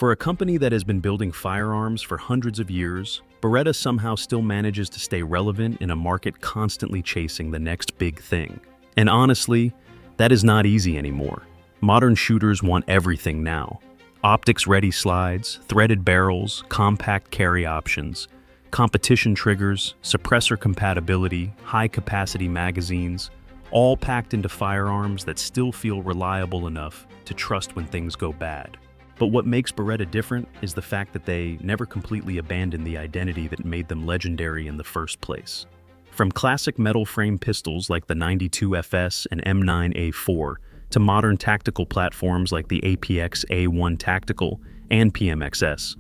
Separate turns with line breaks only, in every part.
For a company that has been building firearms for hundreds of years, Beretta somehow still manages to stay relevant in a market constantly chasing the next big thing. And honestly, that is not easy anymore. Modern shooters want everything now. Optics-ready slides, threaded barrels, compact carry options, competition triggers, suppressor compatibility, high-capacity magazines, all packed into firearms that still feel reliable enough to trust when things go bad. But what makes Beretta different is the fact that they never completely abandoned the identity that made them legendary in the first place. From classic metal frame pistols like the 92FS and M9A4 to modern tactical platforms like the APX A1 Tactical and PMXS,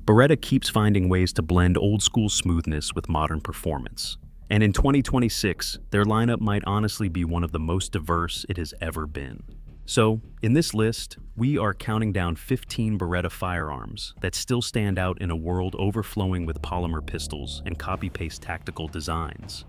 Beretta keeps finding ways to blend old-school smoothness with modern performance. And in 2026, their lineup might honestly be one of the most diverse it has ever been. So, in this list, we are counting down 15 Beretta firearms that still stand out in a world overflowing with polymer pistols and copy-paste tactical designs.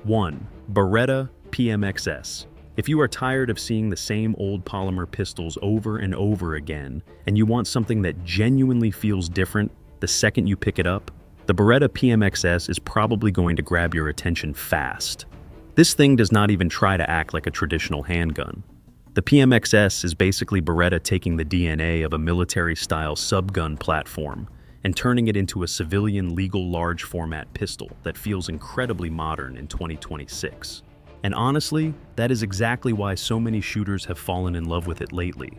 1. Beretta PMXS. If you are tired of seeing the same old polymer pistols over and over again, and you want something that genuinely feels different the second you pick it up, the Beretta PMXS is probably going to grab your attention fast. This thing does not even try to act like a traditional handgun. The PMXS is basically Beretta taking the DNA of a military-style subgun platform and turning it into a civilian legal large format pistol that feels incredibly modern in 2026. And honestly, that is exactly why so many shooters have fallen in love with it lately.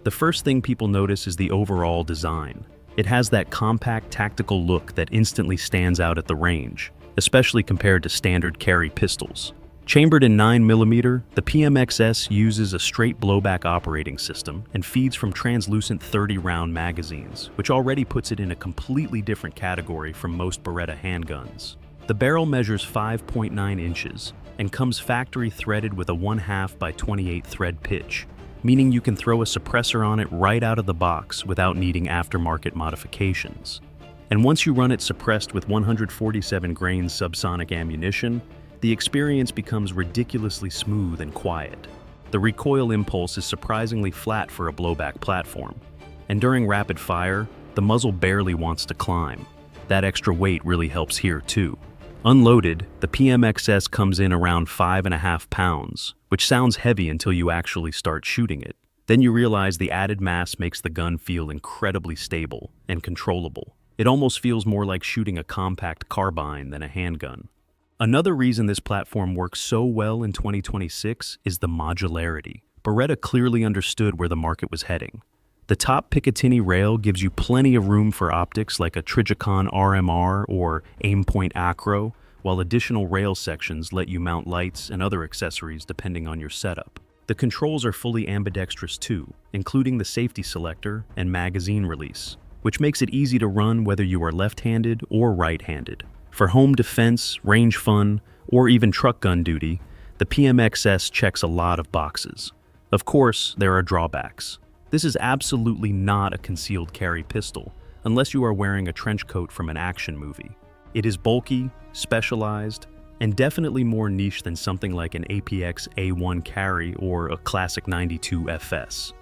The first thing people notice is the overall design. It has that compact tactical look that instantly stands out at the range, especially compared to standard carry pistols. Chambered in 9mm, the PMXS uses a straight blowback operating system and feeds from translucent 30-round magazines, which already puts it in a completely different category from most Beretta handguns. The barrel measures 5.9 inches and comes factory threaded with a 1/2 by 28 thread pitch, meaning you can throw a suppressor on it right out of the box without needing aftermarket modifications. And once you run it suppressed with 147 grains subsonic ammunition, the experience becomes ridiculously smooth and quiet. The recoil impulse is surprisingly flat for a blowback platform, and during rapid fire, the muzzle barely wants to climb. That extra weight really helps here too. Unloaded, the PMXS comes in around 5.5 pounds, which sounds heavy until you actually start shooting it. Then you realize the added mass makes the gun feel incredibly stable and controllable. It almost feels more like shooting a compact carbine than a handgun. Another reason this platform works so well in 2026 is the modularity. Beretta clearly understood where the market was heading. The top Picatinny rail gives you plenty of room for optics like a Trijicon RMR or Aimpoint Acro, while additional rail sections let you mount lights and other accessories depending on your setup. The controls are fully ambidextrous too, including the safety selector and magazine release, which makes it easy to run whether you are left-handed or right-handed. For home defense, range fun, or even truck gun duty, the PMXS checks a lot of boxes. Of course, there are drawbacks. This is absolutely not a concealed carry pistol, unless you are wearing a trench coat from an action movie. It is bulky, specialized, and definitely more niche than something like an APX A1 Carry or a classic 92FS.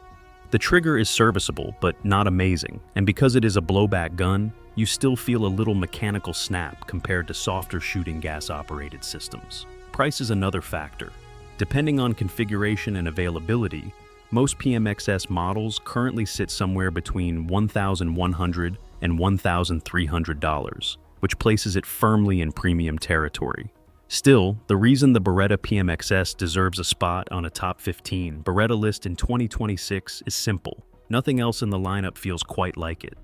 The trigger is serviceable, but not amazing, and because it is a blowback gun, you still feel a little mechanical snap compared to softer shooting gas-operated systems. Price is another factor. Depending on configuration and availability, most PMXS models currently sit somewhere between $1,100 and $1,300, which places it firmly in premium territory. Still, the reason the Beretta PMXS deserves a spot on a top 15 Beretta list in 2026 is simple. Nothing else in the lineup feels quite like it.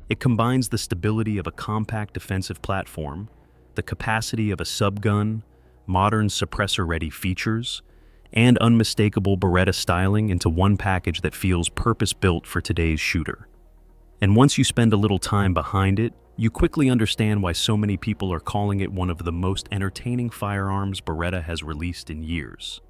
It combines the stability of a compact defensive platform, the capacity of a subgun, modern suppressor-ready features, and unmistakable Beretta styling into one package that feels purpose-built for today's shooter. And once you spend a little time behind it, you quickly understand why so many people are calling it one of the most entertaining firearms Beretta has released in years.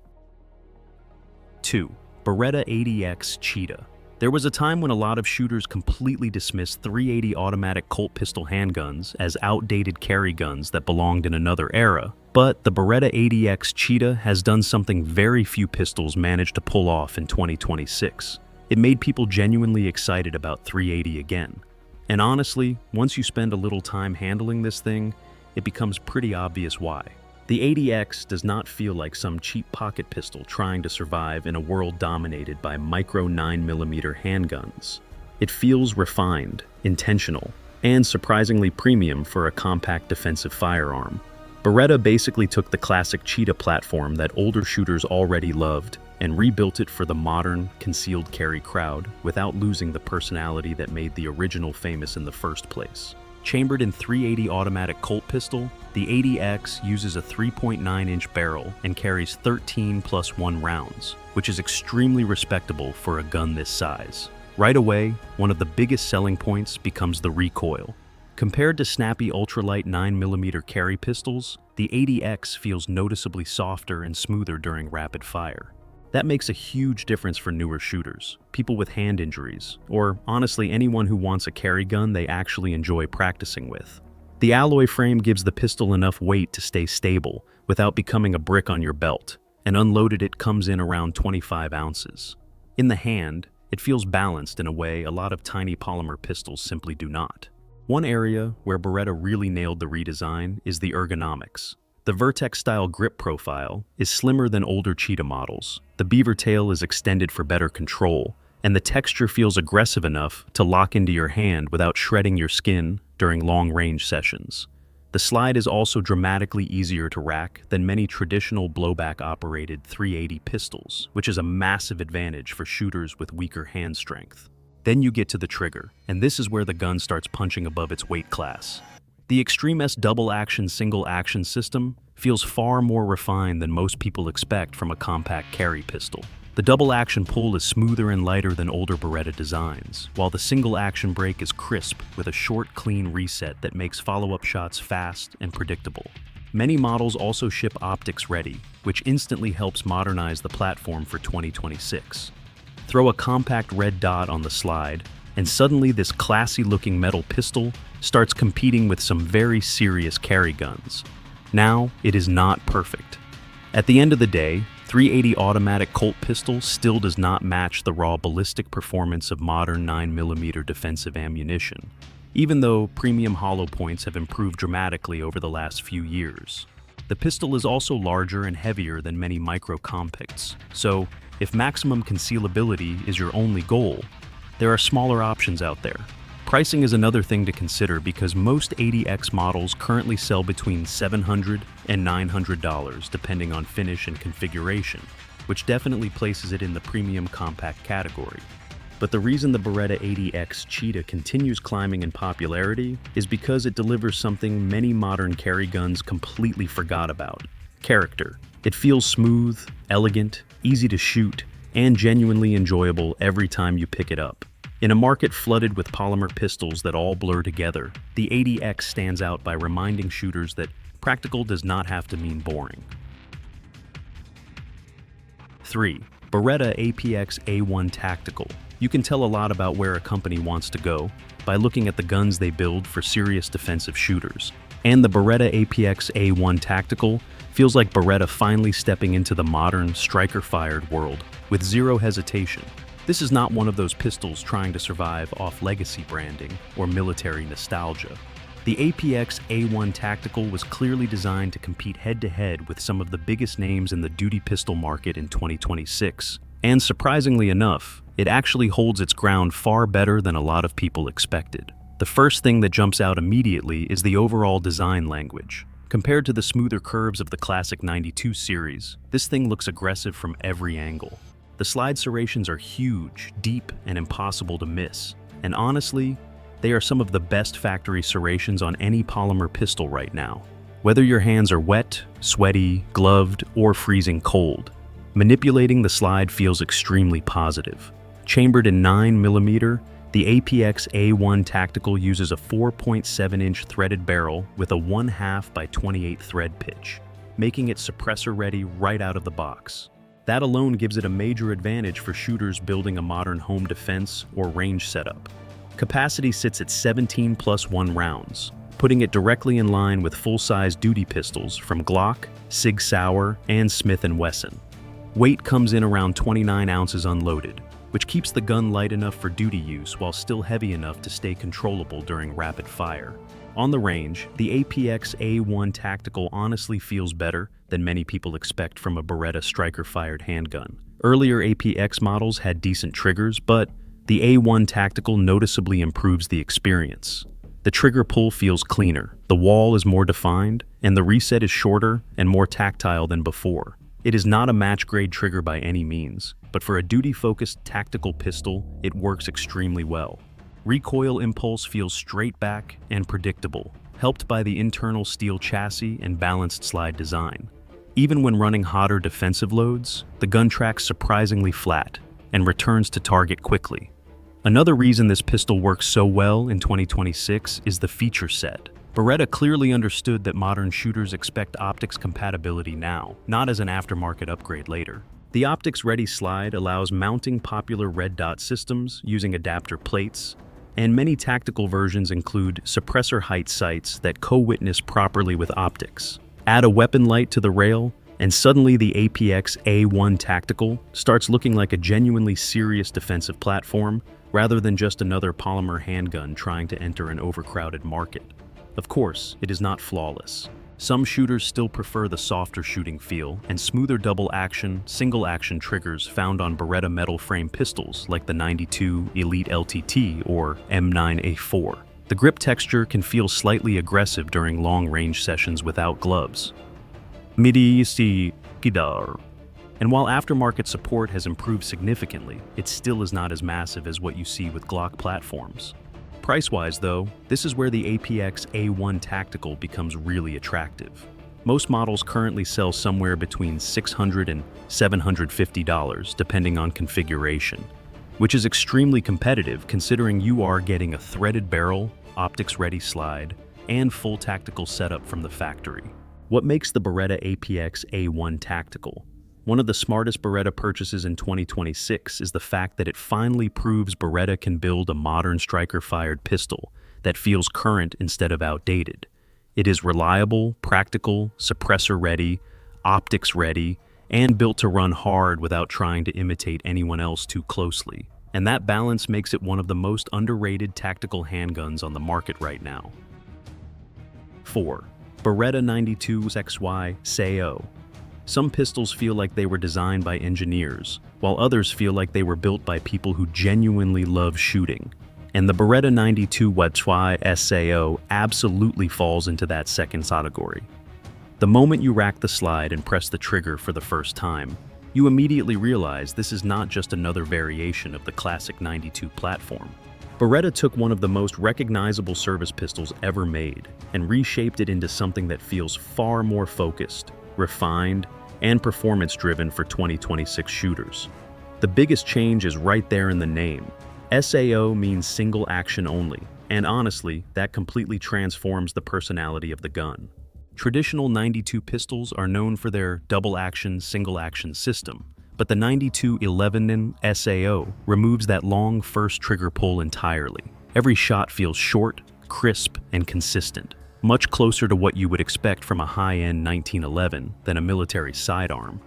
2. Beretta APX Cheetah. There was a time when a lot of shooters completely dismissed .380 automatic Colt pistol handguns as outdated carry guns that belonged in another era, But the Beretta APX Cheetah has done something very few pistols managed to pull off in 2026. It made people genuinely excited about 380 again. And honestly, once you spend a little time handling this thing, it becomes pretty obvious why. The APX does not feel like some cheap pocket pistol trying to survive in a world dominated by micro 9mm handguns. It feels refined, intentional, and surprisingly premium for a compact defensive firearm. Beretta basically took the classic Cheetah platform that older shooters already loved and rebuilt it for the modern, concealed carry crowd without losing the personality that made the original famous in the first place. Chambered in .380 automatic Colt pistol, the APX uses a 3.9-inch barrel and carries 13+1 rounds, which is extremely respectable for a gun this size. Right away, one of the biggest selling points becomes the recoil. Compared to snappy ultralight 9mm carry pistols, the APX feels noticeably softer and smoother during rapid fire. That makes a huge difference for newer shooters, people with hand injuries, or honestly anyone who wants a carry gun they actually enjoy practicing with. The alloy frame gives the pistol enough weight to stay stable without becoming a brick on your belt, and unloaded it comes in around 25 ounces. In the hand, it feels balanced in a way a lot of tiny polymer pistols simply do not. One area where Beretta really nailed the redesign is the ergonomics. The Vertex-style grip profile is slimmer than older Cheetah models. The beaver tail is extended for better control, and the texture feels aggressive enough to lock into your hand without shredding your skin during long-range sessions. The slide is also dramatically easier to rack than many traditional blowback-operated .380 pistols, which is a massive advantage for shooters with weaker hand strength. Then you get to the trigger, and this is where the gun starts punching above its weight class. The Extreme S double-action single-action system feels far more refined than most people expect from a compact carry pistol. The double-action pull is smoother and lighter than older Beretta designs, while the single-action break is crisp with a short, clean reset that makes follow-up shots fast and predictable. Many models also ship optics ready, which instantly helps modernize the platform for 2026. Throw a compact red dot on the slide, and suddenly this classy-looking metal pistol starts competing with some very serious carry guns. Now, it is not perfect. At the end of the day, .380 automatic Colt pistol still does not match the raw ballistic performance of modern 9mm defensive ammunition, even though premium hollow points have improved dramatically over the last few years. The pistol is also larger and heavier than many micro-compacts, so if maximum concealability is your only goal, there are smaller options out there. Pricing is another thing to consider because most APX models currently sell between $700 and $900 depending on finish and configuration, which definitely places it in the premium compact category. But the reason the Beretta APX Cheetah continues climbing in popularity is because it delivers something many modern carry guns completely forgot about: character. It feels smooth, elegant, easy to shoot, and genuinely enjoyable every time you pick it up. In a market flooded with polymer pistols that all blur together, the APX stands out by reminding shooters that practical does not have to mean boring. 3. Beretta APX A1 Tactical. You can tell a lot about where a company wants to go by looking at the guns they build for serious defensive shooters. And the Beretta APX A1 Tactical feels like Beretta finally stepping into the modern, striker-fired world with zero hesitation. This is not one of those pistols trying to survive off legacy branding or military nostalgia. The APX A1 Tactical was clearly designed to compete head-to-head with some of the biggest names in the duty pistol market in 2026. And surprisingly enough, it actually holds its ground far better than a lot of people expected. The first thing that jumps out immediately is the overall design language. Compared to the smoother curves of the classic 92 series, this thing looks aggressive from every angle. The slide serrations are huge, deep, and impossible to miss. And honestly, they are some of the best factory serrations on any polymer pistol right now. Whether your hands are wet, sweaty, gloved, or freezing cold, manipulating the slide feels extremely positive. Chambered in 9mm, the APX A1 Tactical uses a 4.7-inch threaded barrel with a 1/2 by 28 thread pitch, making it suppressor-ready right out of the box. That alone gives it a major advantage for shooters building a modern home defense or range setup. Capacity sits at 17+1 rounds, putting it directly in line with full-size duty pistols from Glock, Sig Sauer, and Smith & Wesson. Weight comes in around 29 ounces unloaded, which keeps the gun light enough for duty use while still heavy enough to stay controllable during rapid fire. On the range, the APX A1 Tactical honestly feels better than many people expect from a Beretta striker-fired handgun. Earlier APX models had decent triggers, but the A1 Tactical noticeably improves the experience. The trigger pull feels cleaner, the wall is more defined, and the reset is shorter and more tactile than before. It is not a match-grade trigger by any means, but for a duty-focused tactical pistol, it works extremely well. Recoil impulse feels straight back and predictable, helped by the internal steel chassis and balanced slide design. Even when running hotter defensive loads, the gun tracks surprisingly flat and returns to target quickly. Another reason this pistol works so well in 2026 is the feature set. Beretta clearly understood that modern shooters expect optics compatibility now, not as an aftermarket upgrade later. The optics-ready slide allows mounting popular red dot systems using adapter plates, and many tactical versions include suppressor height sights that co-witness properly with optics. Add a weapon light to the rail, and suddenly the APX A1 Tactical starts looking like a genuinely serious defensive platform rather than just another polymer handgun trying to enter an overcrowded market. Of course, it is not flawless. Some shooters still prefer the softer shooting feel and smoother double-action, single-action triggers found on Beretta metal frame pistols like the 92 Elite LTT or M9A4. The grip texture can feel slightly aggressive during long-range sessions without gloves. And while aftermarket support has improved significantly, it still is not as massive as what you see with Glock platforms. Price-wise, though, this is where the APX A1 Tactical becomes really attractive. Most models currently sell somewhere between $600 and $750, depending on configuration, which is extremely competitive considering you are getting a threaded barrel, optics-ready slide, and full tactical setup from the factory. What makes the Beretta APX A1 Tactical one of the smartest Beretta purchases in 2026 is the fact that it finally proves Beretta can build a modern striker-fired pistol that feels current instead of outdated. It is reliable, practical, suppressor-ready, optics-ready, and built to run hard without trying to imitate anyone else too closely. And that balance makes it one of the most underrated tactical handguns on the market right now. 4. Beretta 92XY SAO. Some pistols feel like they were designed by engineers, while others feel like they were built by people who genuinely love shooting. And the Beretta 92XY SAO absolutely falls into that second category. The moment you rack the slide and press the trigger for the first time, you immediately realize this is not just another variation of the classic 92 platform. Beretta took one of the most recognizable service pistols ever made and reshaped it into something that feels far more focused, refined, and performance-driven for 2026 shooters. The biggest change is right there in the name. SAO means single action only, and honestly, that completely transforms the personality of the gun. Traditional 92 pistols are known for their double-action, single-action system, but the 9211 SAO removes that long first trigger pull entirely. Every shot feels short, crisp, and consistent, much closer to what you would expect from a high-end 1911 than a military sidearm.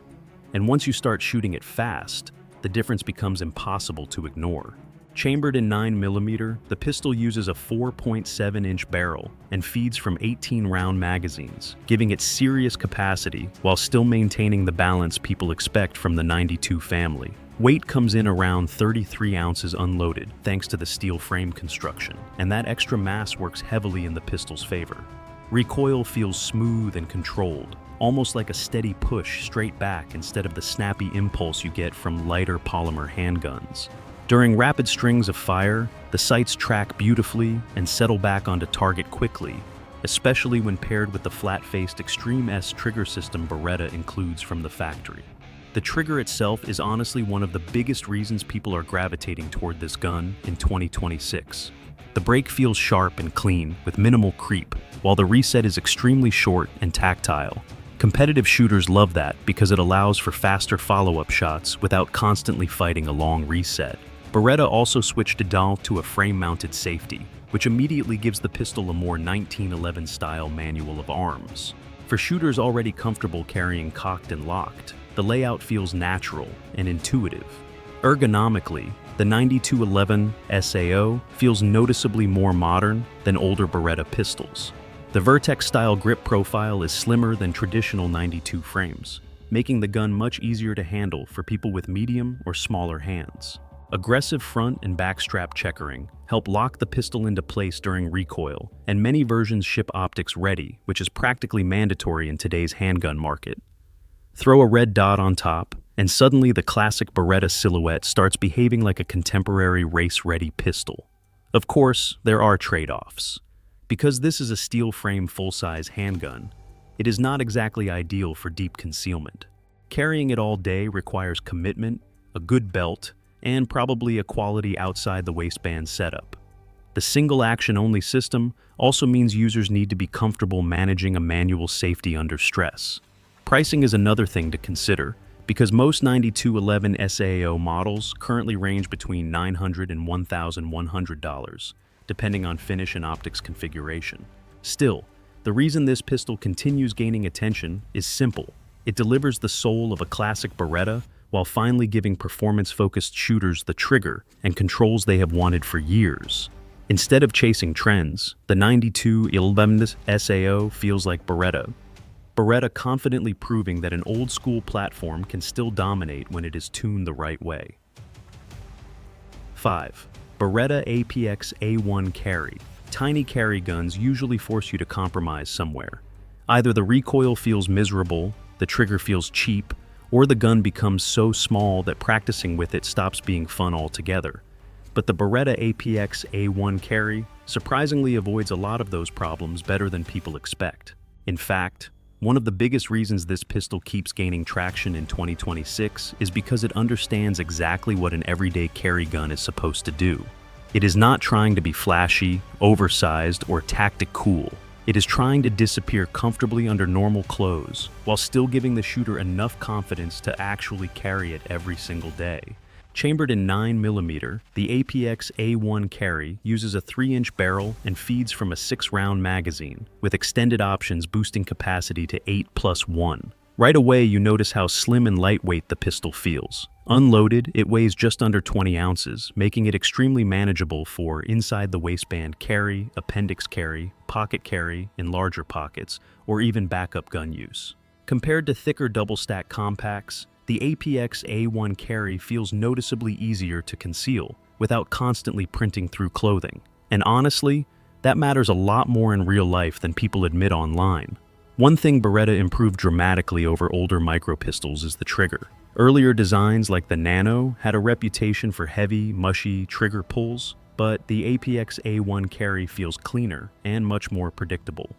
And once you start shooting it fast, the difference becomes impossible to ignore. Chambered in 9mm, the pistol uses a 4.7-inch barrel and feeds from 18-round magazines, giving it serious capacity while still maintaining the balance people expect from the 92 family. Weight comes in around 33 ounces unloaded thanks to the steel frame construction, and that extra mass works heavily in the pistol's favor. Recoil feels smooth and controlled, almost like a steady push straight back instead of the snappy impulse you get from lighter polymer handguns. During rapid strings of fire, the sights track beautifully and settle back onto target quickly, especially when paired with the flat-faced Extreme S trigger system Beretta includes from the factory. The trigger itself is honestly one of the biggest reasons people are gravitating toward this gun in 2026. The break feels sharp and clean, with minimal creep, while the reset is extremely short and tactile. Competitive shooters love that because it allows for faster follow-up shots without constantly fighting a long reset. Beretta also switched to a frame-mounted safety, which immediately gives the pistol a more 1911-style manual of arms. For shooters already comfortable carrying cocked and locked, the layout feels natural and intuitive. Ergonomically, the 9211 SAO feels noticeably more modern than older Beretta pistols. The Vertex-style grip profile is slimmer than traditional 92 frames, making the gun much easier to handle for people with medium or smaller hands. Aggressive front and backstrap checkering help lock the pistol into place during recoil, and many versions ship optics ready, which is practically mandatory in today's handgun market. Throw a red dot on top, and suddenly the classic Beretta silhouette starts behaving like a contemporary race-ready pistol. Of course, there are trade-offs. Because this is a steel frame full-size handgun, it is not exactly ideal for deep concealment. Carrying it all day requires commitment, a good belt, and probably a quality outside the waistband setup. The single action-only system also means users need to be comfortable managing a manual safety under stress. Pricing is another thing to consider, because most 9211 SAO models currently range between $900 and $1,100, depending on finish and optics configuration. Still, the reason this pistol continues gaining attention is simple. It delivers the soul of a classic Beretta while finally giving performance-focused shooters the trigger and controls they have wanted for years. Instead of chasing trends, the 9211 SAO feels like Beretta. Beretta confidently proving that an old-school platform can still dominate when it is tuned the right way. 5. Beretta APX A1 Carry. Tiny carry guns usually force you to compromise somewhere. Either the recoil feels miserable, the trigger feels cheap, or the gun becomes so small that practicing with it stops being fun altogether. But the Beretta APX A1 Carry surprisingly avoids a lot of those problems better than people expect. In fact, one of the biggest reasons this pistol keeps gaining traction in 2026 is because it understands exactly what an everyday carry gun is supposed to do. It is not trying to be flashy, oversized, or tactic cool. It is trying to disappear comfortably under normal clothes, while still giving the shooter enough confidence to actually carry it every single day. Chambered in 9mm, the APX A1 Carry uses a 3-inch barrel and feeds from a 6-round magazine, with extended options boosting capacity to 8+1. Right away, you notice how slim and lightweight the pistol feels. Unloaded, it weighs just under 20 ounces, making it extremely manageable for inside-the-waistband carry, appendix carry, pocket carry in larger pockets, or even backup gun use. Compared to thicker double-stack compacts, the APX A1 Carry feels noticeably easier to conceal, without constantly printing through clothing. And honestly, that matters a lot more in real life than people admit online. One thing Beretta improved dramatically over older micro pistols is the trigger. Earlier designs like the Nano had a reputation for heavy, mushy trigger pulls, but the APX A1 Carry feels cleaner and much more predictable.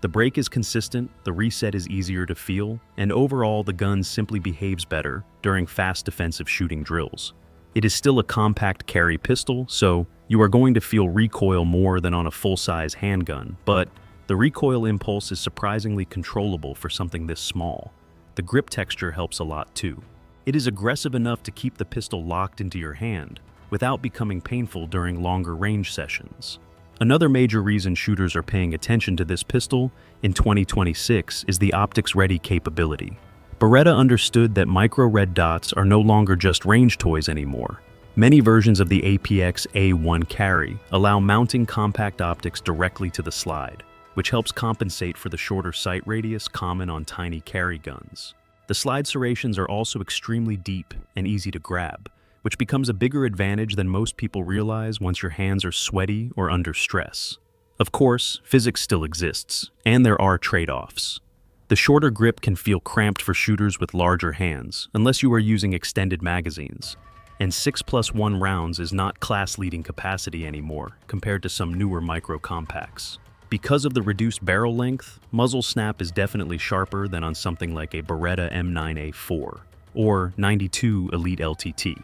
The brake is consistent, the reset is easier to feel, and overall the gun simply behaves better during fast defensive shooting drills. It is still a compact carry pistol, so you are going to feel recoil more than on a full-size handgun, but the recoil impulse is surprisingly controllable for something this small. The grip texture helps a lot too. It is aggressive enough to keep the pistol locked into your hand, without becoming painful during longer range sessions. Another major reason shooters are paying attention to this pistol in 2026 is the optics-ready capability. Beretta understood that micro red dots are no longer just range toys anymore. Many versions of the APX A1 Carry allow mounting compact optics directly to the slide, which helps compensate for the shorter sight radius common on tiny carry guns. The slide serrations are also extremely deep and easy to grab, which becomes a bigger advantage than most people realize once your hands are sweaty or under stress. Of course, physics still exists, and there are trade-offs. The shorter grip can feel cramped for shooters with larger hands, unless you are using extended magazines. And 6+1 rounds is not class-leading capacity anymore, compared to some newer micro-compacts. Because of the reduced barrel length, muzzle snap is definitely sharper than on something like a Beretta M9A4 or 92 Elite LTT.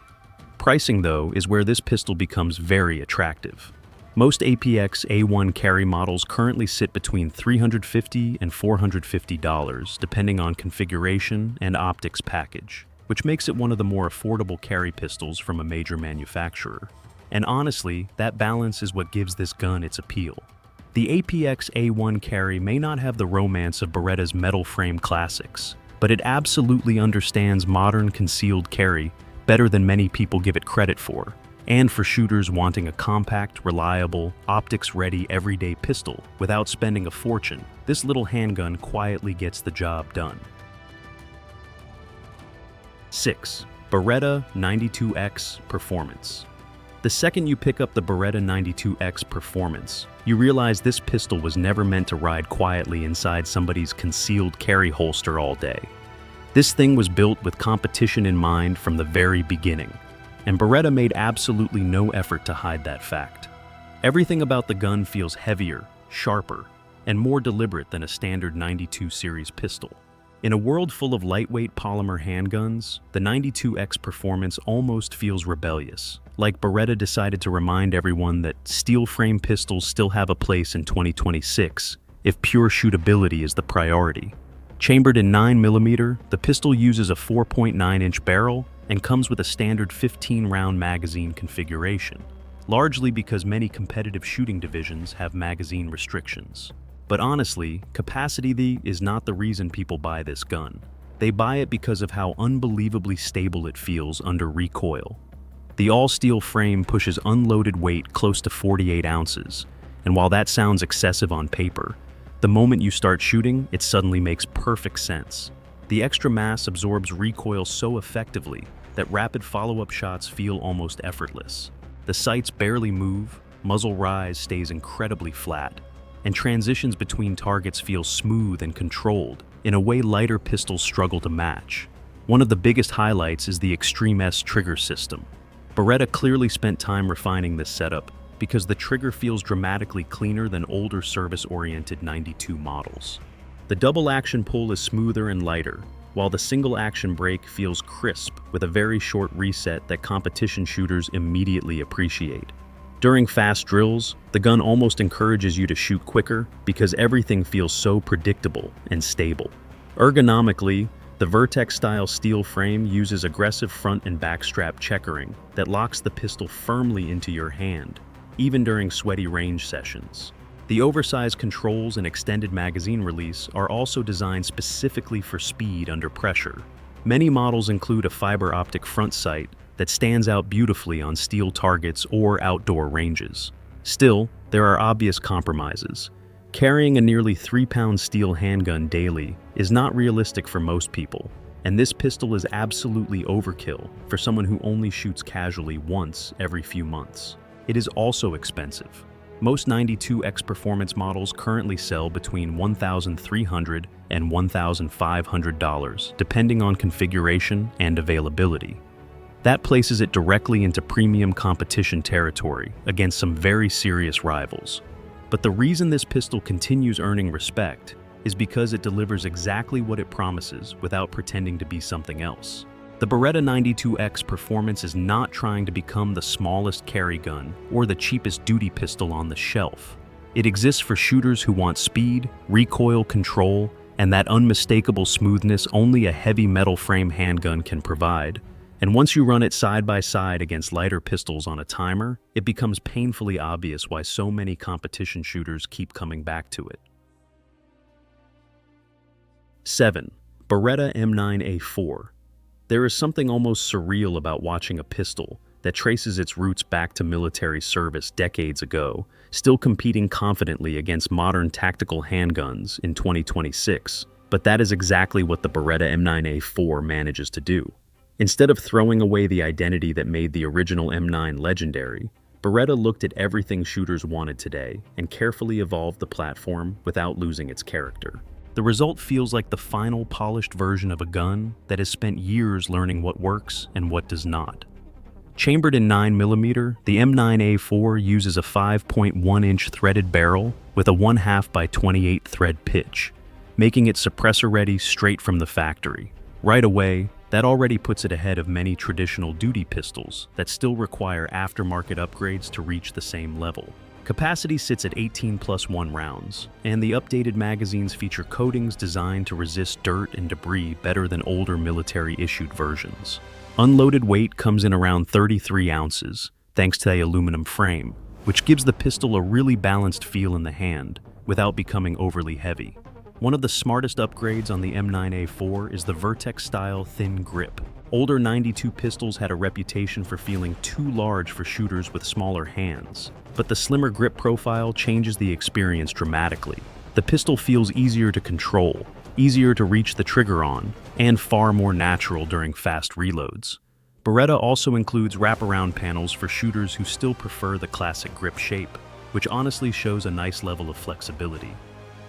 Pricing, though, is where this pistol becomes very attractive. Most APX A1 Carry models currently sit between $350 and $450, depending on configuration and optics package, which makes it one of the more affordable carry pistols from a major manufacturer. And honestly, that balance is what gives this gun its appeal. The APX A1 Carry may not have the romance of Beretta's metal frame classics, but it absolutely understands modern concealed carry better than many people give it credit for. And for shooters wanting a compact, reliable, optics-ready everyday pistol without spending a fortune, this little handgun quietly gets the job done. 6. Beretta 92X Performance. The second you pick up the Beretta 92X Performance, you realize this pistol was never meant to ride quietly inside somebody's concealed carry holster all day. This thing was built with competition in mind from the very beginning, and Beretta made absolutely no effort to hide that fact. Everything about the gun feels heavier, sharper, and more deliberate than a standard 92 series pistol. In a world full of lightweight polymer handguns, the 92X Performance almost feels rebellious, like Beretta decided to remind everyone that steel frame pistols still have a place in 2026 if pure shootability is the priority. Chambered in 9mm, the pistol uses a 4.9-inch barrel and comes with a standard 15-round magazine configuration, largely because many competitive shooting divisions have magazine restrictions. But honestly, capacity is not the reason people buy this gun. They buy it because of how unbelievably stable it feels under recoil. The all-steel frame pushes unloaded weight close to 48 ounces, and while that sounds excessive on paper, the moment you start shooting, it suddenly makes perfect sense. The extra mass absorbs recoil so effectively that rapid follow-up shots feel almost effortless. The sights barely move, muzzle rise stays incredibly flat, and transitions between targets feel smooth and controlled in a way lighter pistols struggle to match. One of the biggest highlights is the Extreme S trigger system. Beretta clearly spent time refining this setup because the trigger feels dramatically cleaner than older service-oriented 92 models. The double-action pull is smoother and lighter, while the single-action brake feels crisp with a very short reset that competition shooters immediately appreciate. During fast drills, the gun almost encourages you to shoot quicker because everything feels so predictable and stable. Ergonomically, the Vertex-style steel frame uses aggressive front and back strap checkering that locks the pistol firmly into your hand, even during sweaty range sessions. The oversized controls and extended magazine release are also designed specifically for speed under pressure. Many models include a fiber optic front sight that stands out beautifully on steel targets or outdoor ranges. Still, there are obvious compromises. Carrying a nearly 3-pound steel handgun daily is not realistic for most people, and this pistol is absolutely overkill for someone who only shoots casually once every few months. It is also expensive. Most 92X Performance models currently sell between $1,300 and $1,500, depending on configuration and availability. That places it directly into premium competition territory against some very serious rivals. But the reason this pistol continues earning respect is because it delivers exactly what it promises without pretending to be something else. The Beretta 92X Performance is not trying to become the smallest carry gun or the cheapest duty pistol on the shelf. It exists for shooters who want speed, recoil control, and that unmistakable smoothness only a heavy metal frame handgun can provide. And once you run it side by side against lighter pistols on a timer, it becomes painfully obvious why so many competition shooters keep coming back to it. 7. Beretta M9A4. There is something almost surreal about watching a pistol that traces its roots back to military service decades ago, still competing confidently against modern tactical handguns in 2026. But that is exactly what the Beretta M9A4 manages to do. Instead of throwing away the identity that made the original M9 legendary, Beretta looked at everything shooters wanted today and carefully evolved the platform without losing its character. The result feels like the final polished version of a gun that has spent years learning what works and what does not. Chambered in 9mm, the M9A4 uses a 5.1-inch threaded barrel with a 1/2 by 28 thread pitch, making it suppressor-ready straight from the factory. Right away, that already puts it ahead of many traditional duty pistols that still require aftermarket upgrades to reach the same level. Capacity sits at 18+1 rounds, and the updated magazines feature coatings designed to resist dirt and debris better than older military-issued versions. Unloaded weight comes in around 33 ounces, thanks to the aluminum frame, which gives the pistol a really balanced feel in the hand without becoming overly heavy. One of the smartest upgrades on the M9A4 is the Vertex-style thin grip. Older 92 pistols had a reputation for feeling too large for shooters with smaller hands, but the slimmer grip profile changes the experience dramatically. The pistol feels easier to control, easier to reach the trigger on, and far more natural during fast reloads. Beretta also includes wraparound panels for shooters who still prefer the classic grip shape, which honestly shows a nice level of flexibility.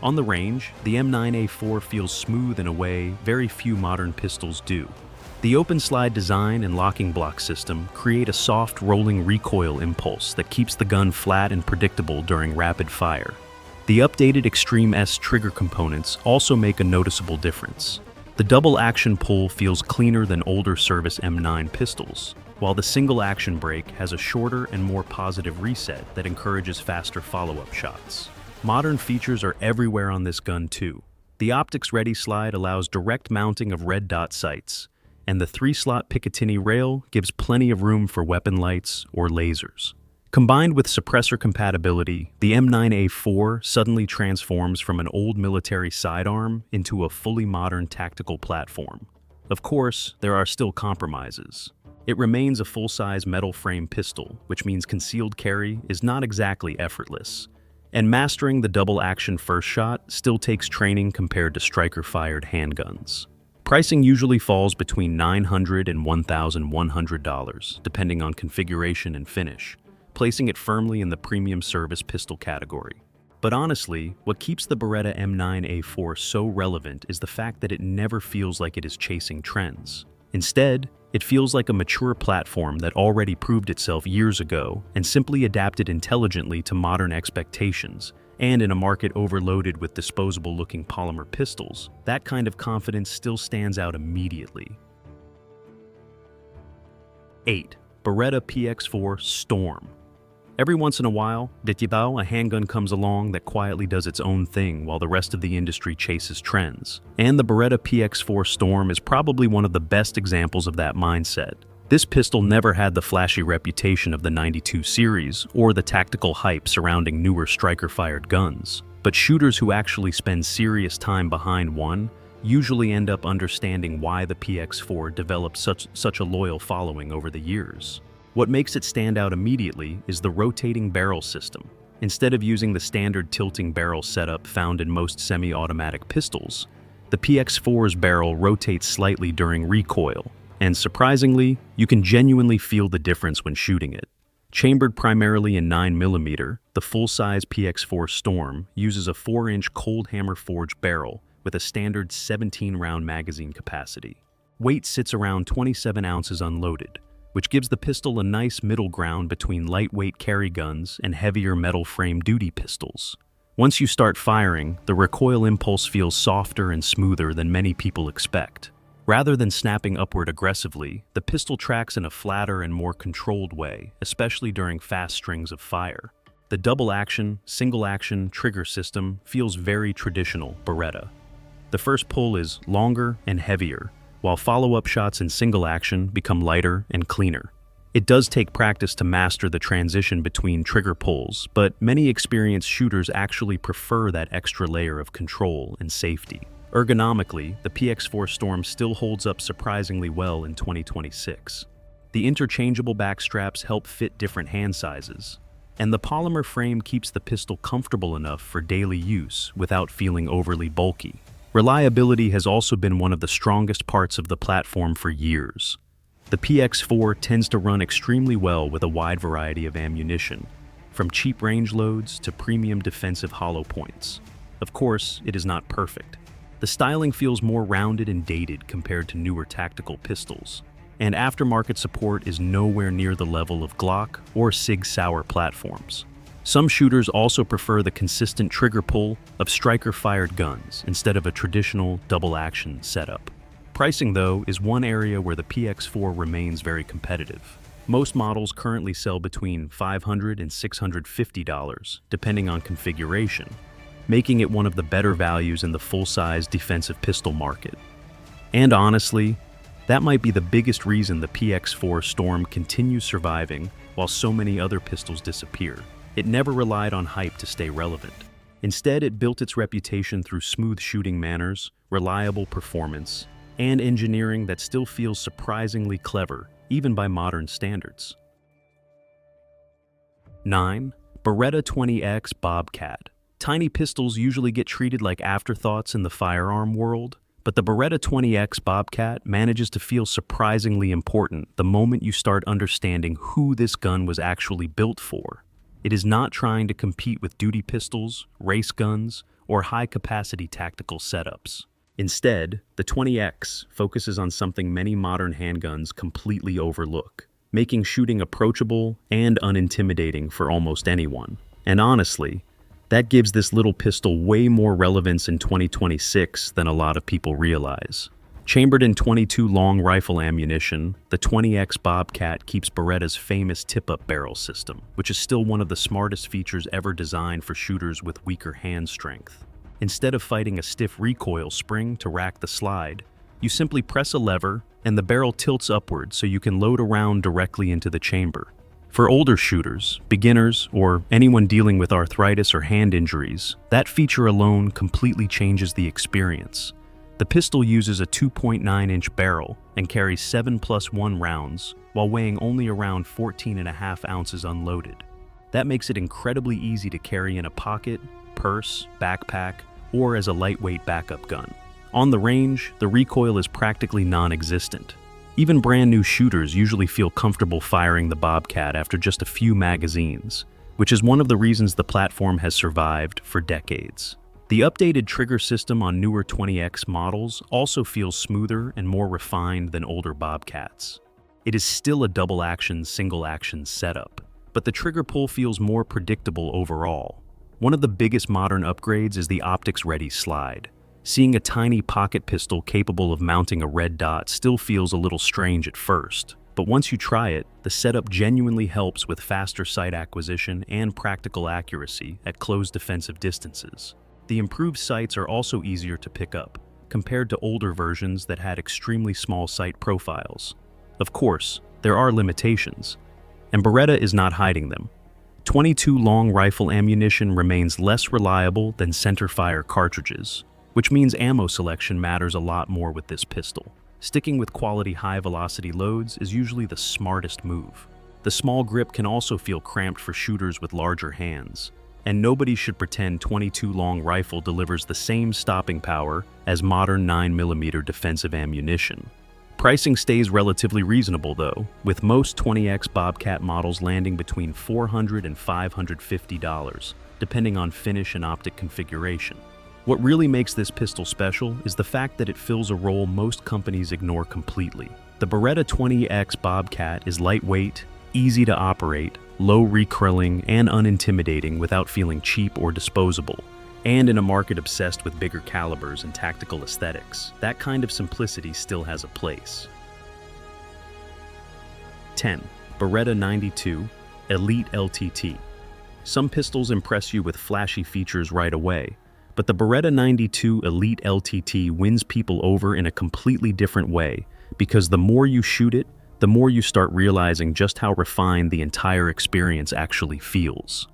On the range, the M9A4 feels smooth in a way very few modern pistols do. The open slide design and locking block system create a soft rolling recoil impulse that keeps the gun flat and predictable during rapid fire. The updated Extreme S trigger components also make a noticeable difference. The double action pull feels cleaner than older service M9 pistols, while the single action brake has a shorter and more positive reset that encourages faster follow-up shots. Modern features are everywhere on this gun too. The optics ready slide allows direct mounting of red dot sights, and the 3-slot Picatinny rail gives plenty of room for weapon lights or lasers. Combined with suppressor compatibility, the M9A4 suddenly transforms from an old military sidearm into a fully modern tactical platform. Of course, there are still compromises. It remains a full-size metal frame pistol, which means concealed carry is not exactly effortless. And mastering the double-action first shot still takes training compared to striker-fired handguns. Pricing usually falls between $900 and $1,100, depending on configuration and finish, placing it firmly in the premium service pistol category. But honestly, what keeps the Beretta M9A4 so relevant is the fact that it never feels like it is chasing trends. Instead, it feels like a mature platform that already proved itself years ago and simply adapted intelligently to modern expectations. And in a market overloaded with disposable-looking polymer pistols, that kind of confidence still stands out immediately. 8. Beretta PX4 Storm. Every once in a while, a handgun comes along that quietly does its own thing while the rest of the industry chases trends. And the Beretta PX4 Storm is probably one of the best examples of that mindset. This pistol never had the flashy reputation of the 92 series or the tactical hype surrounding newer striker-fired guns, but shooters who actually spend serious time behind one usually end up understanding why the PX4 developed such a loyal following over the years. What makes it stand out immediately is the rotating barrel system. Instead of using the standard tilting barrel setup found in most semi-automatic pistols, the PX4's barrel rotates slightly during recoil, and surprisingly, you can genuinely feel the difference when shooting it. Chambered primarily in 9mm, the full-size PX4 Storm uses a 4-inch cold hammer forged barrel with a standard 17-round magazine capacity. Weight sits around 27 ounces unloaded, which gives the pistol a nice middle ground between lightweight carry guns and heavier metal frame duty pistols. Once you start firing, the recoil impulse feels softer and smoother than many people expect. Rather than snapping upward aggressively, the pistol tracks in a flatter and more controlled way, especially during fast strings of fire. The double-action, single-action trigger system feels very traditional Beretta. The first pull is longer and heavier, while follow-up shots in single action become lighter and cleaner. It does take practice to master the transition between trigger pulls, but many experienced shooters actually prefer that extra layer of control and safety. Ergonomically, the PX4 Storm still holds up surprisingly well in 2026. The interchangeable back straps help fit different hand sizes, and the polymer frame keeps the pistol comfortable enough for daily use without feeling overly bulky. Reliability has also been one of the strongest parts of the platform for years. The PX4 tends to run extremely well with a wide variety of ammunition, from cheap range loads to premium defensive hollow points. Of course, it is not perfect. The styling feels more rounded and dated compared to newer tactical pistols, and aftermarket support is nowhere near the level of Glock or Sig Sauer platforms. Some shooters also prefer the consistent trigger pull of striker-fired guns instead of a traditional double-action setup. Pricing, though, is one area where the PX4 remains very competitive. Most models currently sell between $500 and $650, depending on configuration, making it one of the better values in the full-size defensive pistol market. And honestly, That might be the biggest reason the PX4 Storm continues surviving while so many other pistols disappear. It never relied on hype to stay relevant. Instead, it built its reputation through smooth shooting manners, reliable performance, and engineering that still feels surprisingly clever, even by modern standards. 9. Beretta 20X Bobcat. Tiny pistols usually get treated like afterthoughts in the firearm world, but the Beretta 20X Bobcat manages to feel surprisingly important the moment you start understanding who this gun was actually built for. It is not trying to compete with duty pistols, race guns, or high-capacity tactical setups. Instead, the 20X focuses on something many modern handguns completely overlook, making shooting approachable and unintimidating for almost anyone. And honestly, that gives this little pistol way more relevance in 2026 than a lot of people realize. Chambered in .22 long rifle ammunition, the 20X Bobcat keeps Beretta's famous tip-up barrel system, which is still one of the smartest features ever designed for shooters with weaker hand strength. Instead of fighting a stiff recoil spring to rack the slide, you simply press a lever and the barrel tilts upward so you can load a round directly into the chamber. For older shooters, beginners, or anyone dealing with arthritis or hand injuries, that feature alone completely changes the experience. The pistol uses a 2.9-inch barrel and carries 7+1 rounds while weighing only around 14.5 ounces unloaded. That makes it incredibly easy to carry in a pocket, purse, backpack, or as a lightweight backup gun. On the range, the recoil is practically non-existent. Even brand new shooters usually feel comfortable firing the Bobcat after just a few magazines, which is one of the reasons the platform has survived for decades. The updated trigger system on newer 20X models also feels smoother and more refined than older Bobcats. It is still a double-action, single-action setup, but the trigger pull feels more predictable overall. One of the biggest modern upgrades is the optics-ready slide. Seeing a tiny pocket pistol capable of mounting a red dot still feels a little strange at first, but once you try it, the setup genuinely helps with faster sight acquisition and practical accuracy at close defensive distances. The improved sights are also easier to pick up, compared to older versions that had extremely small sight profiles. Of course, there are limitations, and Beretta is not hiding them. .22 long rifle ammunition remains less reliable than centerfire cartridges, which means ammo selection matters a lot more with this pistol. Sticking with quality high-velocity loads is usually the smartest move. The small grip can also feel cramped for shooters with larger hands, and nobody should pretend .22 long rifle delivers the same stopping power as modern 9mm defensive ammunition. Pricing stays relatively reasonable though, with most 20X Bobcat models landing between $400 and $550, depending on finish and optic configuration. What really makes this pistol special is the fact that it fills a role most companies ignore completely. The Beretta 20X Bobcat is lightweight, easy to operate, low recoiling, and unintimidating without feeling cheap or disposable. And in a market obsessed with bigger calibers and tactical aesthetics, that kind of simplicity still has a place. 10. Beretta 92 Elite LTT. Some pistols impress you with flashy features right away, but the Beretta 92 Elite LTT wins people over in a completely different way because the more you shoot it, the more you start realizing just how refined the entire experience actually feels.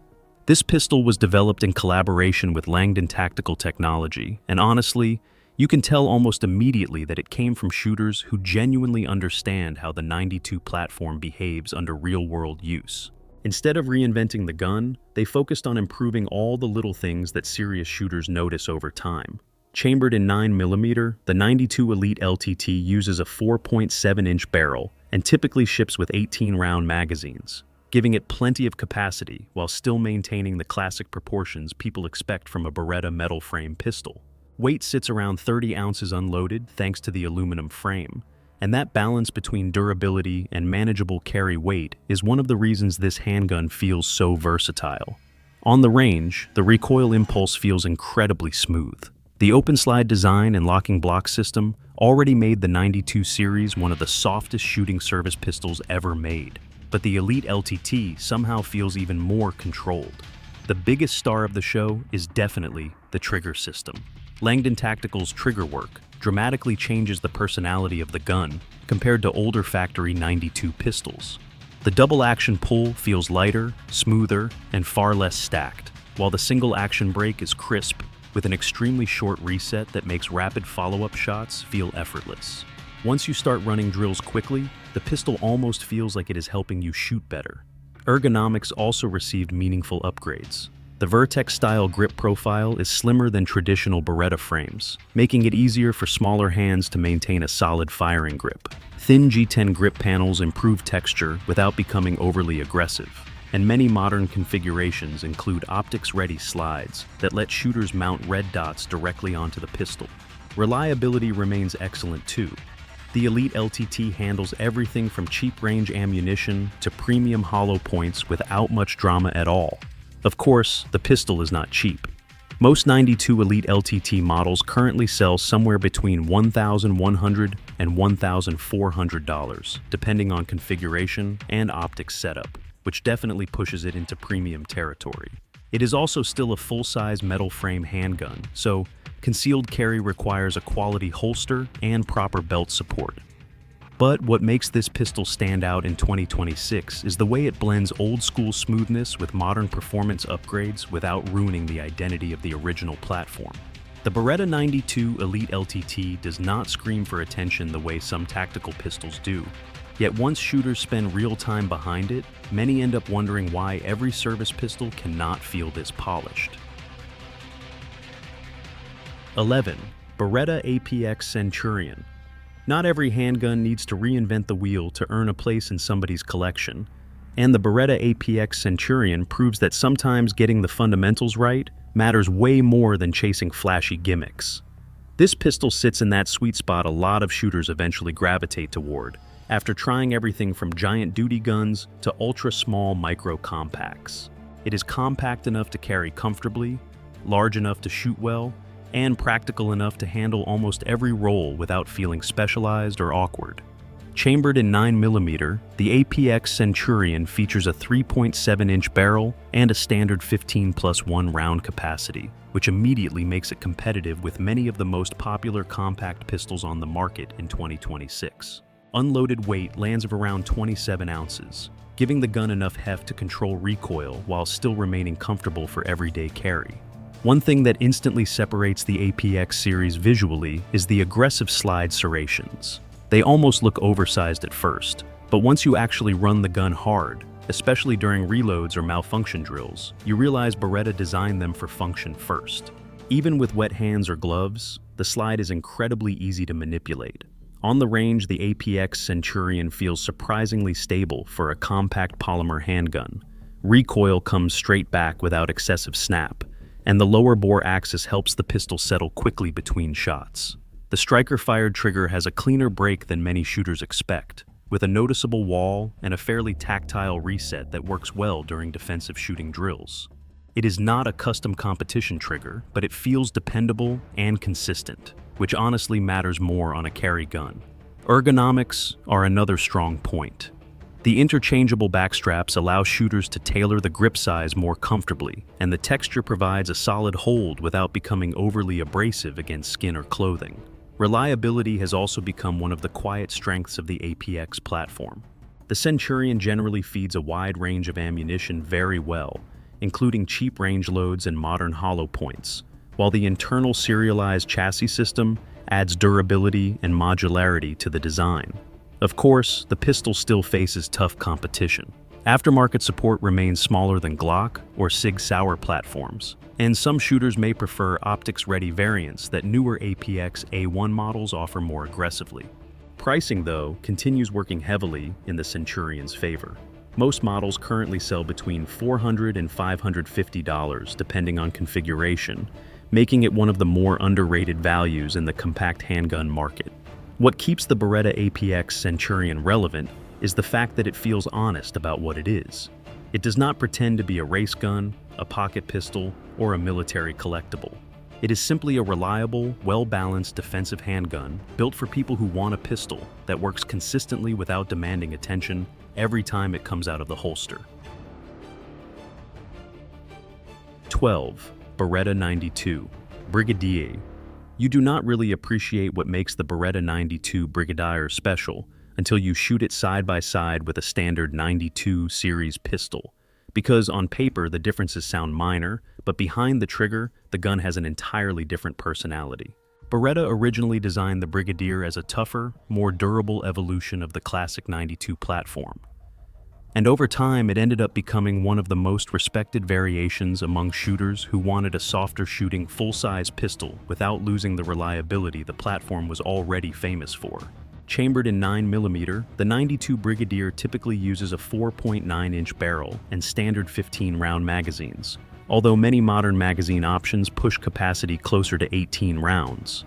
This pistol was developed in collaboration with Langdon Tactical Technology, and honestly, you can tell almost immediately that it came from shooters who genuinely understand how the 92 platform behaves under real-world use. Instead of reinventing the gun, they focused on improving all the little things that serious shooters notice over time. Chambered in 9mm, the 92 Elite LTT uses a 4.7-inch barrel and typically ships with 18-round magazines, giving it plenty of capacity while still maintaining the classic proportions people expect from a Beretta metal frame pistol. Weight sits around 30 ounces unloaded thanks to the aluminum frame, and that balance between durability and manageable carry weight is one of the reasons this handgun feels so versatile. On the range, the recoil impulse feels incredibly smooth. The open slide design and locking block system already made the 92 series one of the softest shooting service pistols ever made, but the Elite LTT somehow feels even more controlled. The biggest star of the show is definitely the trigger system. Langdon Tactical's trigger work, dramatically changes the personality of the gun compared to older factory 92 pistols. The double-action pull feels lighter, smoother, and far less stacked, while the single-action brake is crisp, with an extremely short reset that makes rapid follow-up shots feel effortless. Once you start running drills quickly, the pistol almost feels like it is helping you shoot better. Ergonomics also received meaningful upgrades. The Vertex-style grip profile is slimmer than traditional Beretta frames, making it easier for smaller hands to maintain a solid firing grip. Thin G10 grip panels improve texture without becoming overly aggressive, and many modern configurations include optics-ready slides that let shooters mount red dots directly onto the pistol. Reliability remains excellent too. The Elite LTT handles everything from cheap-range ammunition to premium hollow points without much drama at all. Of course, the pistol is not cheap. Most 92 Elite LTT models currently sell somewhere between $1,100 and $1,400, depending on configuration and optics setup, which definitely pushes it into premium territory. It is also still a full-size metal frame handgun, so concealed carry requires a quality holster and proper belt support. But what makes this pistol stand out in 2026 is the way it blends old-school smoothness with modern performance upgrades without ruining the identity of the original platform. The Beretta 92 Elite LTT does not scream for attention the way some tactical pistols do. Yet once shooters spend real time behind it, many end up wondering why every service pistol cannot feel this polished. 11. Beretta APX Centurion. Not every handgun needs to reinvent the wheel to earn a place in somebody's collection, and the Beretta APX Centurion proves that sometimes getting the fundamentals right matters way more than chasing flashy gimmicks. This pistol sits in that sweet spot a lot of shooters eventually gravitate toward, after trying everything from giant duty guns to ultra-small micro-compacts. It is compact enough to carry comfortably, large enough to shoot well, and practical enough to handle almost every role without feeling specialized or awkward. Chambered in 9mm, the APX Centurion features a 3.7-inch barrel and a standard 15+1 round capacity, which immediately makes it competitive with many of the most popular compact pistols on the market in 2026. Unloaded weight lands of around 27 ounces, giving the gun enough heft to control recoil while still remaining comfortable for everyday carry. One thing that instantly separates the APX series visually is the aggressive slide serrations. They almost look oversized at first, but once you actually run the gun hard, especially during reloads or malfunction drills, you realize Beretta designed them for function first. Even with wet hands or gloves, the slide is incredibly easy to manipulate. On the range, the APX Centurion feels surprisingly stable for a compact polymer handgun. Recoil comes straight back without excessive snap, and the lower bore axis helps the pistol settle quickly between shots. The striker-fired trigger has a cleaner break than many shooters expect, with a noticeable wall and a fairly tactile reset that works well during defensive shooting drills. It is not a custom competition trigger, but it feels dependable and consistent, which honestly matters more on a carry gun. Ergonomics are another strong point. The interchangeable backstraps allow shooters to tailor the grip size more comfortably, and the texture provides a solid hold without becoming overly abrasive against skin or clothing. Reliability has also become one of the quiet strengths of the APX platform. The Centurion generally feeds a wide range of ammunition very well, including cheap range loads and modern hollow points, while the internal serialized chassis system adds durability and modularity to the design. Of course, the pistol still faces tough competition. Aftermarket support remains smaller than Glock or Sig Sauer platforms, and some shooters may prefer optics-ready variants that newer APX A1 models offer more aggressively. Pricing, though, continues working heavily in the Centurion's favor. Most models currently sell between $400 and $550 depending on configuration, making it one of the more underrated values in the compact handgun market. What keeps the Beretta APX Centurion relevant is the fact that it feels honest about what it is. It does not pretend to be a race gun, a pocket pistol, or a military collectible. It is simply a reliable, well-balanced defensive handgun built for people who want a pistol that works consistently without demanding attention every time it comes out of the holster. 12. Beretta 92 Brigadier. You do not really appreciate what makes the Beretta 92 Brigadier special until you shoot it side by side with a standard 92 series pistol. Because on paper, the differences sound minor, but behind the trigger, the gun has an entirely different personality. Beretta originally designed the Brigadier as a tougher, more durable evolution of the classic 92 platform. And over time, it ended up becoming one of the most respected variations among shooters who wanted a softer shooting full-size pistol without losing the reliability the platform was already famous for. Chambered in 9mm, the 92 Brigadier typically uses a 4.9-inch barrel and standard 15-round magazines, although many modern magazine options push capacity closer to 18 rounds.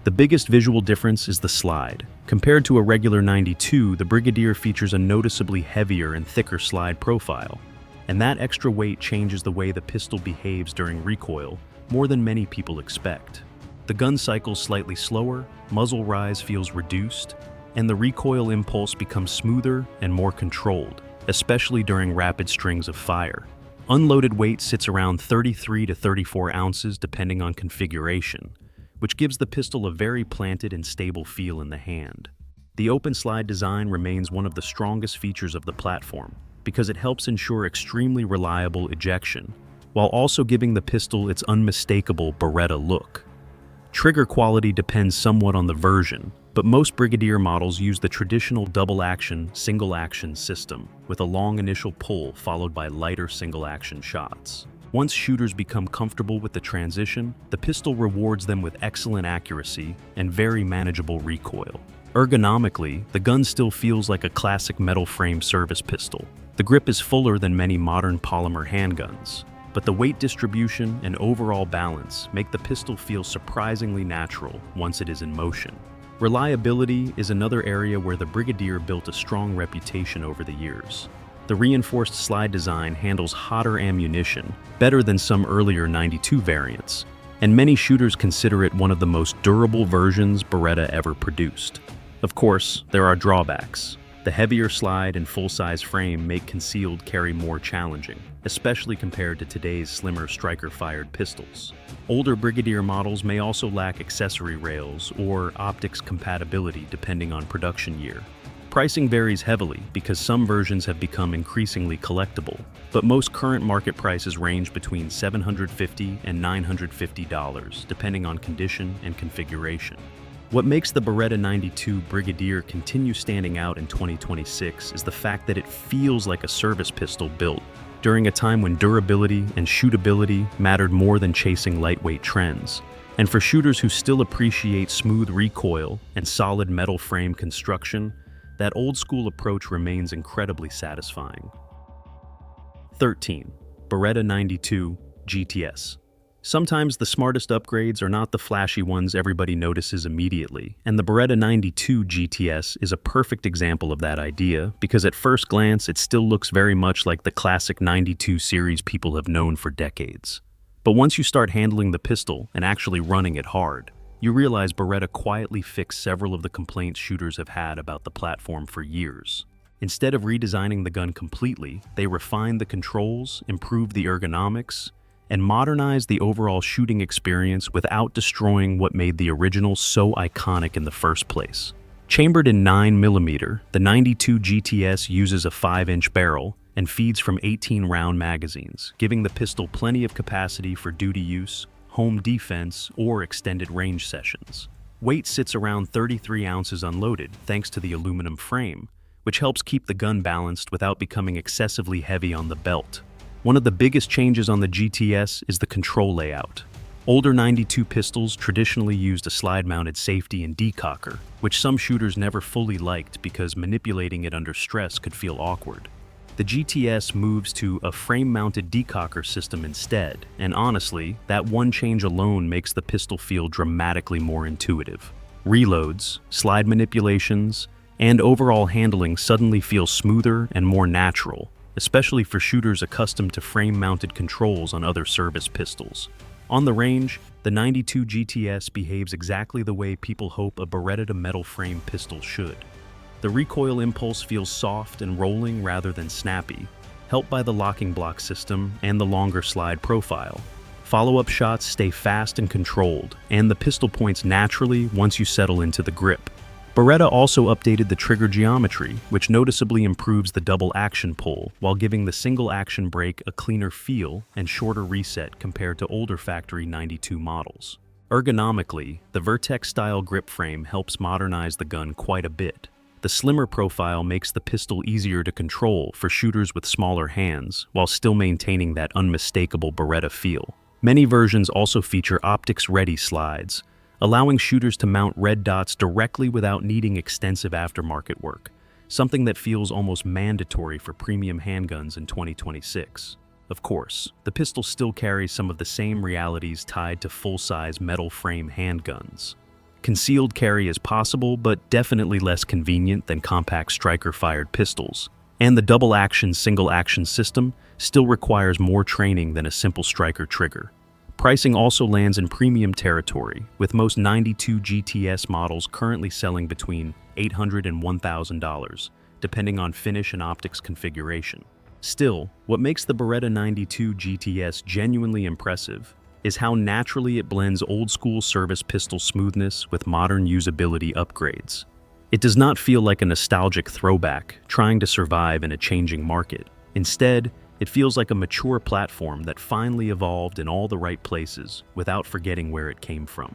The biggest visual difference is the slide. Compared to a regular 92, the Brigadier features a noticeably heavier and thicker slide profile, and that extra weight changes the way the pistol behaves during recoil more than many people expect. The gun cycle's slightly slower, muzzle rise feels reduced, and the recoil impulse becomes smoother and more controlled, especially during rapid strings of fire. Unloaded weight sits around 33 to 34 ounces depending on configuration, which gives the pistol a very planted and stable feel in the hand. The open slide design remains one of the strongest features of the platform because it helps ensure extremely reliable ejection, while also giving the pistol its unmistakable Beretta look. Trigger quality depends somewhat on the version, but most Brigadier models use the traditional double-action, single-action system, with a long initial pull followed by lighter single-action shots. Once shooters become comfortable with the transition, the pistol rewards them with excellent accuracy and very manageable recoil. Ergonomically, the gun still feels like a classic metal frame service pistol. The grip is fuller than many modern polymer handguns, but the weight distribution and overall balance make the pistol feel surprisingly natural once it is in motion. Reliability is another area where the Brigadier built a strong reputation over the years. The reinforced slide design handles hotter ammunition better than some earlier 92 variants, and many shooters consider it one of the most durable versions Beretta ever produced. Of course, there are drawbacks. The heavier slide and full-size frame make concealed carry more challenging, especially compared to today's slimmer striker-fired pistols. Older Brigadier models may also lack accessory rails or optics compatibility depending on production year. Pricing varies heavily because some versions have become increasingly collectible, but most current market prices range between $750 and $950 depending on condition and configuration. What makes the Beretta 92 Brigadier continue standing out in 2026 is the fact that it feels like a service pistol built during a time when durability and shootability mattered more than chasing lightweight trends. And for shooters who still appreciate smooth recoil and solid metal frame construction, that old-school approach remains incredibly satisfying. 13. Beretta 92 GTS. Sometimes the smartest upgrades are not the flashy ones everybody notices immediately, and the Beretta 92 GTS is a perfect example of that idea because at first glance it still looks very much like the classic 92 series people have known for decades. But once you start handling the pistol and actually running it hard, you realize Beretta quietly fixed several of the complaints shooters have had about the platform for years. Instead of redesigning the gun completely, they refined the controls, improved the ergonomics, and modernized the overall shooting experience without destroying what made the original so iconic in the first place. Chambered in 9mm, the 92 GTS uses a 5-inch barrel and feeds from 18-round magazines, giving the pistol plenty of capacity for duty use, home defense, or extended range sessions. Weight sits around 33 ounces unloaded thanks to the aluminum frame, which helps keep the gun balanced without becoming excessively heavy on the belt. One of the biggest changes on the GTS is the control layout. Older 92 pistols traditionally used a slide-mounted safety and decocker, which some shooters never fully liked because manipulating it under stress could feel awkward. The GTS moves to a frame-mounted decocker system instead, and honestly, that one change alone makes the pistol feel dramatically more intuitive. Reloads, slide manipulations, and overall handling suddenly feel smoother and more natural, especially for shooters accustomed to frame-mounted controls on other service pistols. On the range, the 92 GTS behaves exactly the way people hope a Beretta metal frame pistol should. The recoil impulse feels soft and rolling rather than snappy, helped by the locking block system and the longer slide profile. Follow-up shots stay fast and controlled, and the pistol points naturally once you settle into the grip. Beretta also updated the trigger geometry, which noticeably improves the double action pull while giving the single action break a cleaner feel and shorter reset compared to older factory 92 models. Ergonomically, the Vertex-style grip frame helps modernize the gun quite a bit. The slimmer profile makes the pistol easier to control for shooters with smaller hands, while still maintaining that unmistakable Beretta feel. Many versions also feature optics-ready slides, allowing shooters to mount red dots directly without needing extensive aftermarket work, something that feels almost mandatory for premium handguns in 2026. Of course, the pistol still carries some of the same realities tied to full-size metal frame handguns. Concealed carry is possible, but definitely less convenient than compact striker-fired pistols. And the double-action, single-action system still requires more training than a simple striker trigger. Pricing also lands in premium territory, with most 92 GTS models currently selling between $800 and $1,000, depending on finish and optics configuration. Still, what makes the Beretta 92 GTS genuinely impressive is how naturally it blends old-school service pistol smoothness with modern usability upgrades. It does not feel like a nostalgic throwback trying to survive in a changing market. Instead, it feels like a mature platform that finally evolved in all the right places without forgetting where it came from.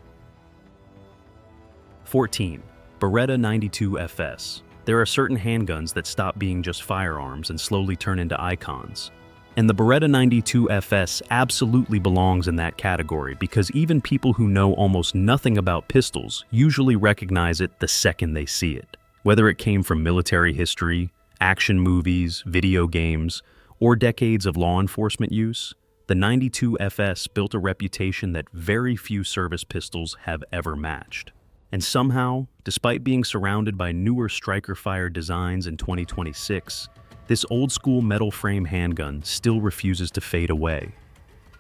14. Beretta 92 FS. There are certain handguns that stop being just firearms and slowly turn into icons. And the Beretta 92 FS absolutely belongs in that category because even people who know almost nothing about pistols usually recognize it the second they see it. Whether it came from military history, action movies, video games, or decades of law enforcement use, the 92 FS built a reputation that very few service pistols have ever matched. And somehow, despite being surrounded by newer striker-fired designs in 2026, this old-school metal frame handgun still refuses to fade away.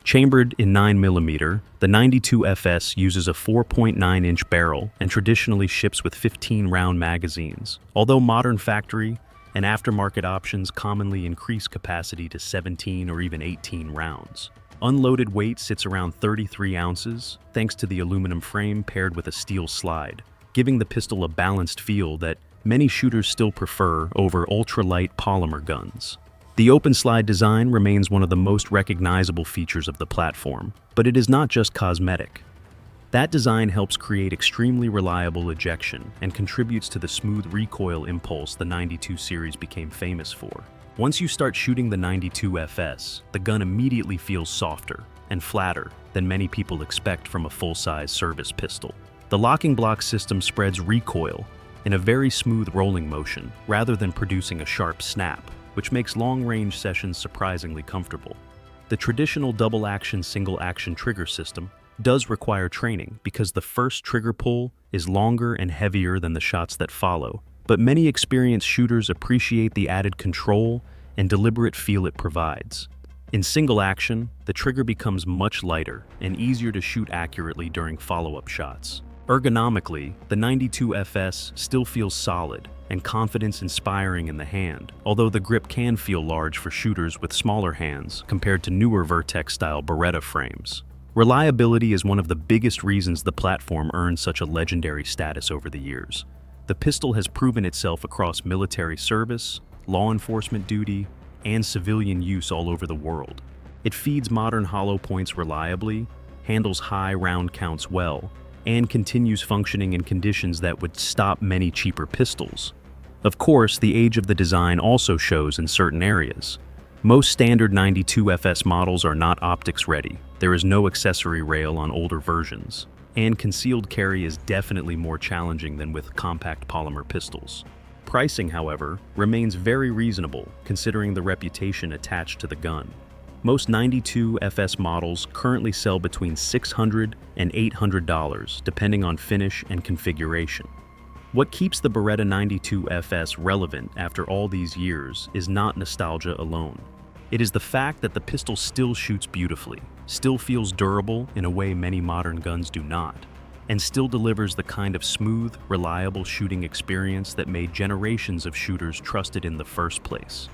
Chambered in 9mm, the 92 FS uses a 4.9-inch barrel and traditionally ships with 15-round magazines, although modern factory and aftermarket options commonly increase capacity to 17 or even 18 rounds. Unloaded weight sits around 33 ounces, thanks to the aluminum frame paired with a steel slide, giving the pistol a balanced feel that many shooters still prefer over ultralight polymer guns. The open slide design remains one of the most recognizable features of the platform, but it is not just cosmetic. That design helps create extremely reliable ejection and contributes to the smooth recoil impulse the 92 series became famous for. Once you start shooting the 92 FS, the gun immediately feels softer and flatter than many people expect from a full-size service pistol. The locking block system spreads recoil in a very smooth rolling motion rather than producing a sharp snap, which makes long-range sessions surprisingly comfortable. The traditional double-action, single-action trigger system does require training because the first trigger pull is longer and heavier than the shots that follow, but many experienced shooters appreciate the added control and deliberate feel it provides. In single action, the trigger becomes much lighter and easier to shoot accurately during follow-up shots. Ergonomically, the 92 FS still feels solid and confidence-inspiring in the hand, although the grip can feel large for shooters with smaller hands compared to newer Vertex-style Beretta frames. Reliability is one of the biggest reasons the platform earned such a legendary status over the years. The pistol has proven itself across military service, law enforcement duty, and civilian use all over the world. It feeds modern hollow points reliably, handles high round counts well, and continues functioning in conditions that would stop many cheaper pistols. Of course, the age of the design also shows in certain areas. Most standard 92 FS models are not optics ready. There is no accessory rail on older versions, and concealed carry is definitely more challenging than with compact polymer pistols. Pricing, however, remains very reasonable considering the reputation attached to the gun. Most 92 FS models currently sell between $600 and $800 depending on finish and configuration. What keeps the Beretta 92 FS relevant after all these years is not nostalgia alone. It is the fact that the pistol still shoots beautifully, still feels durable in a way many modern guns do not, and still delivers the kind of smooth, reliable shooting experience that made generations of shooters trust it in the first place.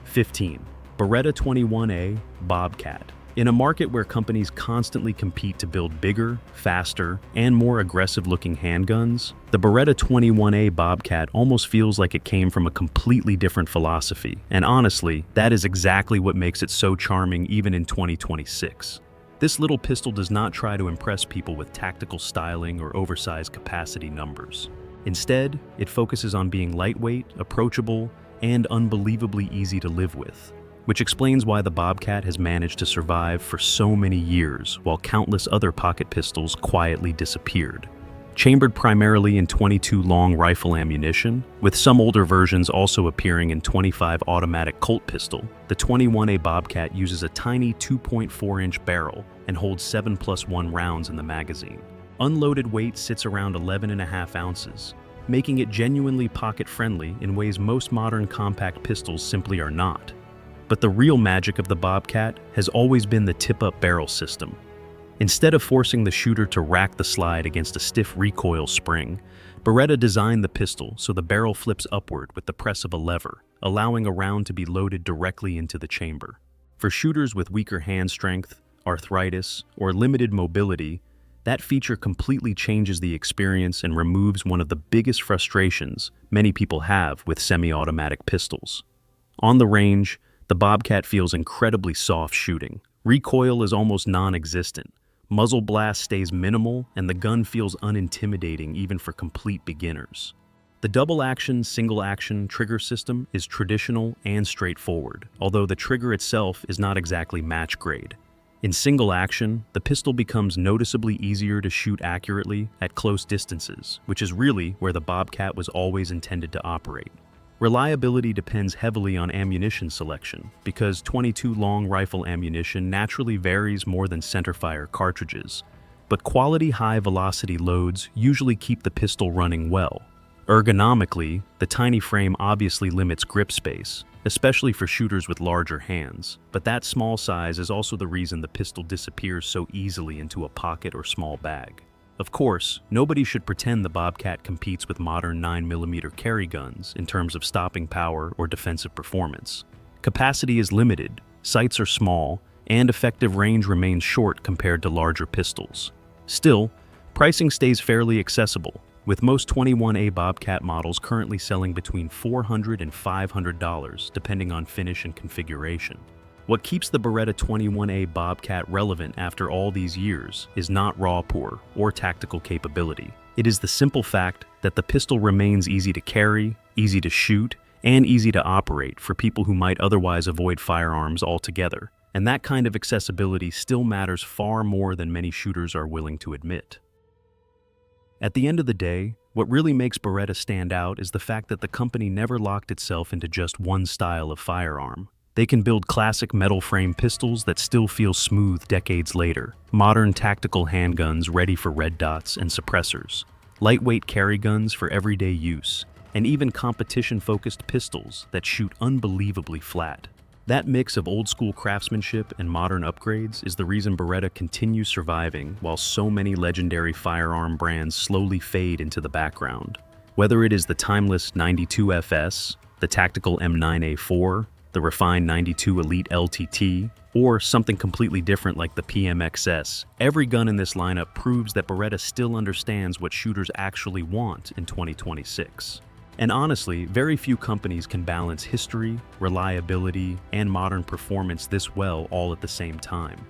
15. Beretta 21A Bobcat. In a market where companies constantly compete to build bigger, faster, and more aggressive-looking handguns, the Beretta 21A Bobcat almost feels like it came from a completely different philosophy. And honestly, that is exactly what makes it so charming even in 2026. This little pistol does not try to impress people with tactical styling or oversized capacity numbers. Instead, it focuses on being lightweight, approachable, and unbelievably easy to live with, which explains why the Bobcat has managed to survive for so many years while countless other pocket pistols quietly disappeared. Chambered primarily in .22 long rifle ammunition, with some older versions also appearing in .25 automatic Colt pistol, the 21A Bobcat uses a tiny 2.4-inch barrel and holds 7+1 rounds in the magazine. Unloaded weight sits around 11.5 ounces, making it genuinely pocket-friendly in ways most modern compact pistols simply are not. But the real magic of the Bobcat has always been the tip-up barrel system. Instead of forcing the shooter to rack the slide against a stiff recoil spring, Beretta designed the pistol so the barrel flips upward with the press of a lever, allowing a round to be loaded directly into the chamber. For shooters with weaker hand strength, arthritis, or limited mobility, that feature completely changes the experience and removes one of the biggest frustrations many people have with semi-automatic pistols. On the range, the Bobcat feels incredibly soft shooting. Recoil is almost non-existent. Muzzle blast stays minimal, and the gun feels unintimidating even for complete beginners. The double-action, single-action trigger system is traditional and straightforward, although the trigger itself is not exactly match grade. In single action, the pistol becomes noticeably easier to shoot accurately at close distances, which is really where the Bobcat was always intended to operate. Reliability depends heavily on ammunition selection, because .22 long rifle ammunition naturally varies more than centerfire cartridges, but quality high-velocity loads usually keep the pistol running well. Ergonomically, the tiny frame obviously limits grip space, especially for shooters with larger hands, but that small size is also the reason the pistol disappears so easily into a pocket or small bag. Of course, nobody should pretend the Bobcat competes with modern 9mm carry guns in terms of stopping power or defensive performance. Capacity is limited, sights are small, and effective range remains short compared to larger pistols. Still, pricing stays fairly accessible, with most 21A Bobcat models currently selling between $400 and $500 depending on finish and configuration. What keeps the Beretta 21A Bobcat relevant after all these years is not raw power or tactical capability. It is the simple fact that the pistol remains easy to carry, easy to shoot, and easy to operate for people who might otherwise avoid firearms altogether. And that kind of accessibility still matters far more than many shooters are willing to admit. At the end of the day, what really makes Beretta stand out is the fact that the company never locked itself into just one style of firearm. They can build classic metal frame pistols that still feel smooth decades later, modern tactical handguns ready for red dots and suppressors, lightweight carry guns for everyday use, and even competition-focused pistols that shoot unbelievably flat. That mix of old-school craftsmanship and modern upgrades is the reason Beretta continues surviving while so many legendary firearm brands slowly fade into the background. Whether it is the timeless 92 FS, the tactical M9A4, the refined 92 Elite LTT, or something completely different like the PMXS, every gun in this lineup proves that Beretta still understands what shooters actually want in 2026. And honestly, very few companies can balance history, reliability, and modern performance this well all at the same time.